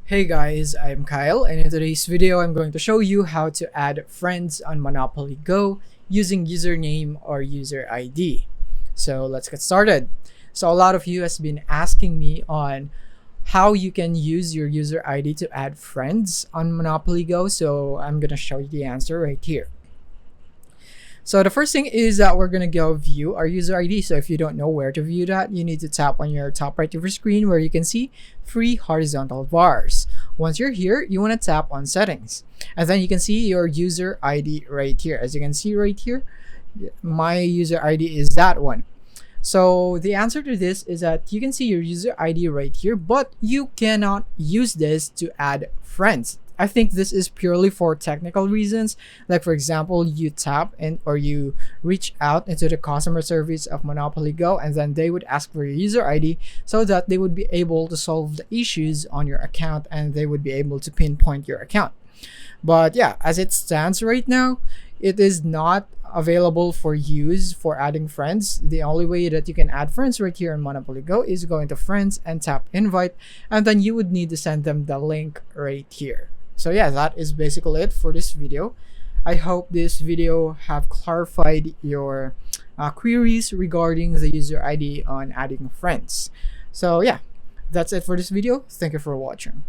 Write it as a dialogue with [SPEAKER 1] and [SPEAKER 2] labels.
[SPEAKER 1] Hey guys, I'm Kyle, and in today's video I'm going to show you how to add friends on Monopoly Go using username or user ID. So let's get started. So a lot of you has been asking me on how you can use your user ID to add friends on Monopoly Go, so I'm going to show you the answer right here. So the first thing is that we're gonna go view our user ID. So if you don't know where to view that, you need to tap on your top right of your screen where you can see three horizontal bars. Once you're here, you want to tap on settings, and then you can see your user ID right here. As you can see right here, my user ID is that one. So the answer to this is that you can see your user ID right here, but you cannot use this to add friends. I think this is purely for technical reasons. Like for example, you tap and or you reach out into the customer service of Monopoly Go, and then they would ask for your user ID so that they would be able to solve the issues on your account and they would be able to pinpoint your account. But yeah, as it stands right now, it is not available for use for adding friends. The only way that you can add friends right here in Monopoly Go is going to friends and tap invite, and then you would need to send them the link right here. So yeah, that is basically it for this video. I hope this video have clarified your queries regarding the user ID on adding friends. So yeah, that's it for this video. Thank you for watching.